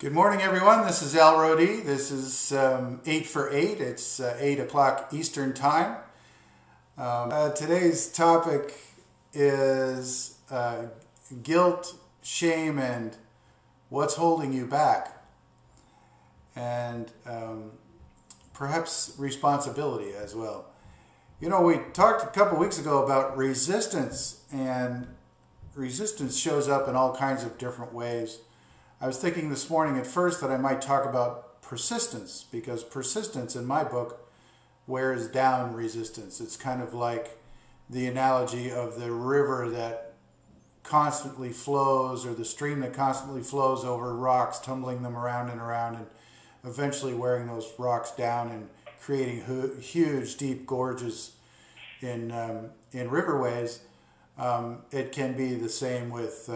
Good morning, everyone. This is Rodee. This is 8 for 8. It's 8 o'clock Eastern Time. Today's topic is guilt, shame, and what's holding you back. And perhaps responsibility as well. You know, we talked a couple weeks ago about resistance, and resistance shows up in all kinds of different ways. I was thinking this morning at first that I might talk about persistence, because persistence in my book wears down resistance. It's kind of like the analogy of the river that constantly flows, or the stream that constantly flows over rocks, tumbling them around and around, and eventually wearing those rocks down and creating huge, deep gorges in riverways. It can be the same with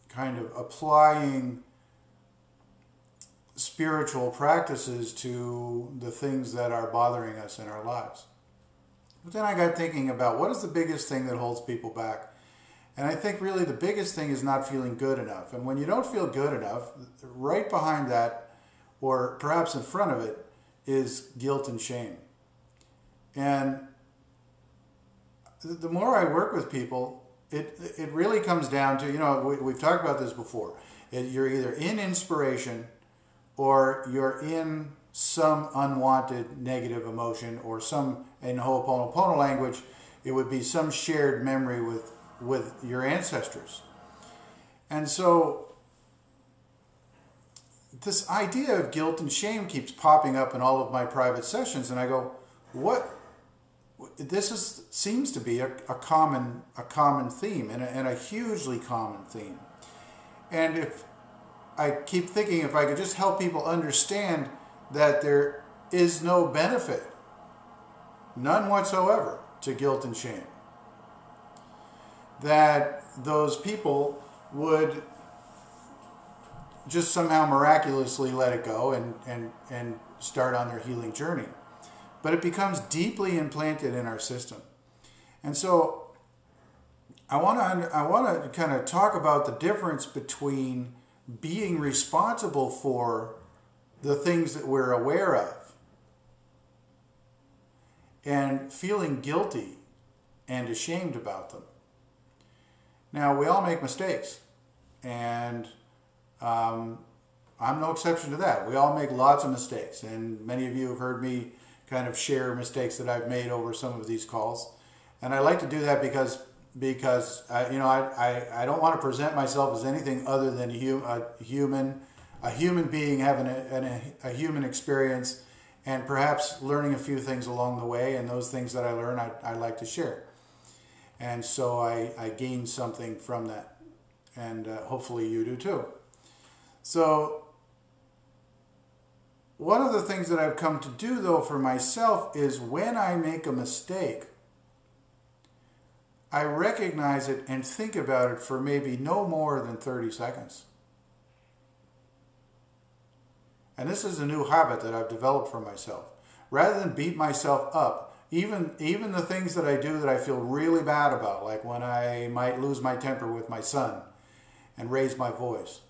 kind of applying spiritual practices to the things that are bothering us in our lives. But then I got thinking about what is the biggest thing that holds people back. And I think really the biggest thing is not feeling good enough. And when you don't feel good enough, right behind that, or perhaps in front of it, is guilt and shame. And the more I work with people, it really comes down to, you know, we've talked about this before. You're either in inspiration or you're in some unwanted negative emotion, or some, in Ho'oponopono language, it would be some shared memory with your ancestors. And so this idea of guilt and shame keeps popping up in all of my private sessions, and I go, what? This seems to be a common theme, and a hugely common theme. And if I keep thinking, if I could just help people understand that there is no benefit, none whatsoever, to guilt and shame, that those people would just somehow miraculously let it go and start on their healing journey. But it becomes deeply implanted in our system. And so I want to kind of talk about the difference between being responsible for the things that we're aware of and feeling guilty and ashamed about them. Now, we all make mistakes, and I'm no exception to that. We all make lots of mistakes, and many of you have heard me kind of share mistakes that I've made over some of these calls. And I like to do that because you know, I don't want to present myself as anything other than a human being having a human experience, and perhaps learning a few things along the way, and those things that I learn I like to share. And so I gain something from that, and hopefully you do too. So one of the things that I've come to do, though, for myself is when I make a mistake, I recognize it and think about it for maybe no more than 30 seconds. And this is a new habit that I've developed for myself. Rather than beat myself up, even the things that I do that I feel really bad about, like when I might lose my temper with my son and raise my voice,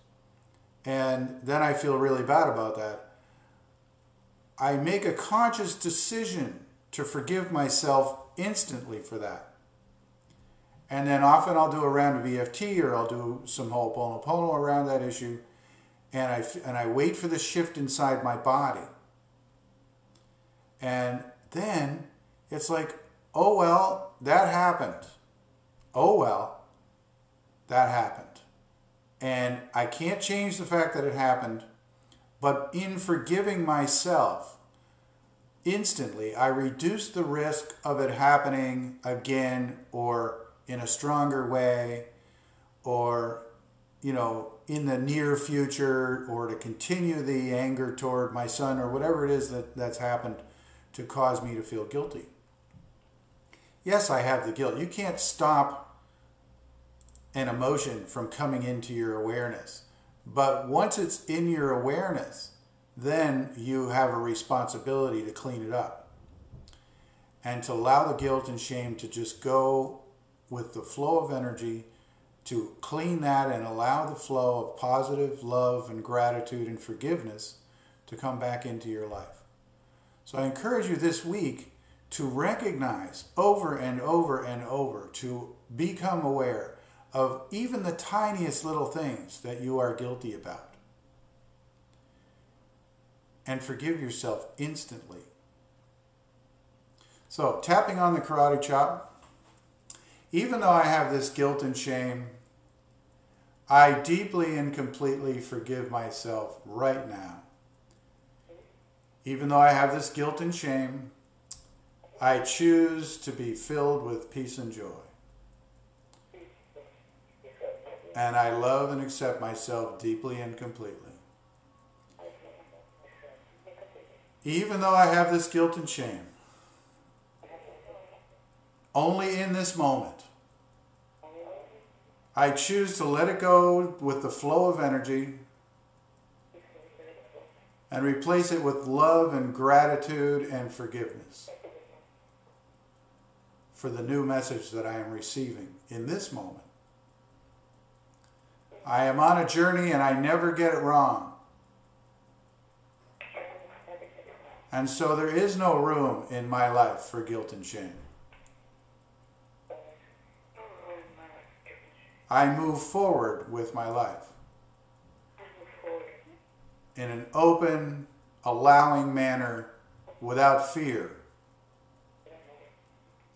and then I feel really bad about that, I make a conscious decision to forgive myself instantly for that. And then often I'll do a round of EFT, or I'll do some Ho'oponopono around that issue, and I wait for the shift inside my body. And then it's like, oh well, that happened. Oh well, that happened. And I can't change the fact that it happened. But in forgiving myself, instantly, I reduce the risk of it happening again, or in a stronger way, or, you know, in the near future, or to continue the anger toward my son, or whatever it is that's happened to cause me to feel guilty. Yes, I have the guilt. You can't stop an emotion from coming into your awareness. But once it's in your awareness, then you have a responsibility to clean it up and to allow the guilt and shame to just go with the flow of energy to clean that and allow the flow of positive love and gratitude and forgiveness to come back into your life. So I encourage you this week to recognize over and over and over, to become aware of even the tiniest little things that you are guilty about. And forgive yourself instantly. So, tapping on the karate chop. Even though I have this guilt and shame, I deeply and completely forgive myself right now. Even though I have this guilt and shame, I choose to be filled with peace and joy. And I love and accept myself deeply and completely. Even though I have this guilt and shame, only in this moment, I choose to let it go with the flow of energy and replace it with love and gratitude and forgiveness for the new message that I am receiving in this moment. I am on a journey and I never get it wrong. And so there is no room in my life for guilt and shame. I move forward with my life in an open, allowing manner without fear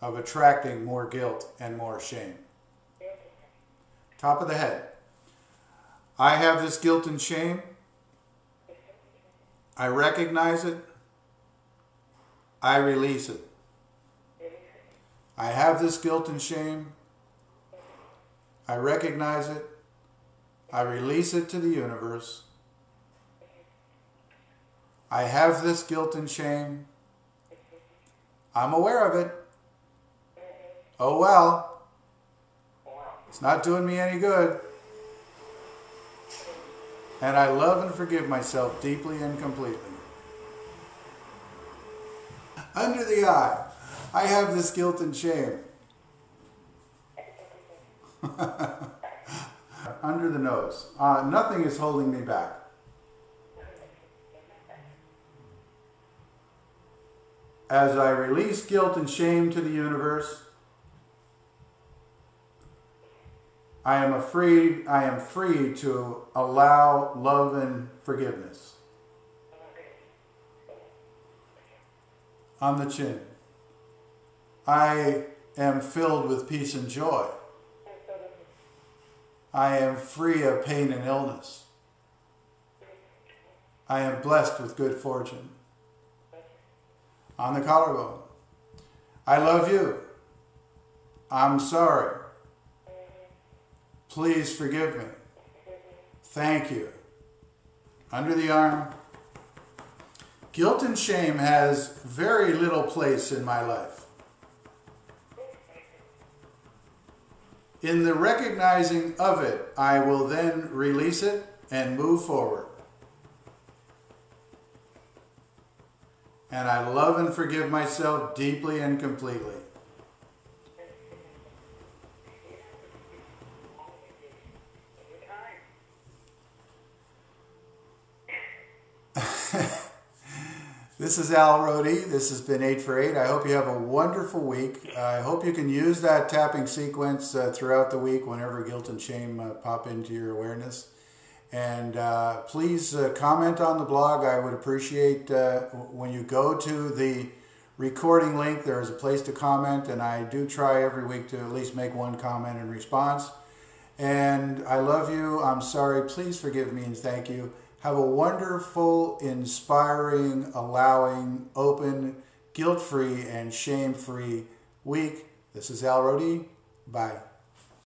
of attracting more guilt and more shame. Top of the head. I have this guilt and shame. I recognize it. I release it. I have this guilt and shame. I recognize it. I release it to the universe. I have this guilt and shame. I'm aware of it. Oh well. It's not doing me any good. And I love and forgive myself deeply and completely. Under the eye, I have this guilt and shame. Under the nose, nothing is holding me back. As I release guilt and shame to the universe, I am free to allow love and forgiveness. On the chin, I am filled with peace and joy. I am free of pain and illness. I am blessed with good fortune. On the collarbone, I love you. I'm sorry. Please forgive me. Thank you. Under the arm, guilt and shame has very little place in my life. In the recognizing of it, I will then release it and move forward. And I love and forgive myself deeply and completely. This is Al Rodee. This has been 8 for 8. I hope you have a wonderful week. I hope you can use that tapping sequence throughout the week whenever guilt and shame pop into your awareness. And please comment on the blog. I would appreciate when you go to the recording link, there is a place to comment, and I do try every week to at least make one comment in response. And I love you. I'm sorry. Please forgive me and thank you. Have a wonderful, inspiring, allowing, open, guilt-free, and shame-free week. This is Al Rodee. Bye.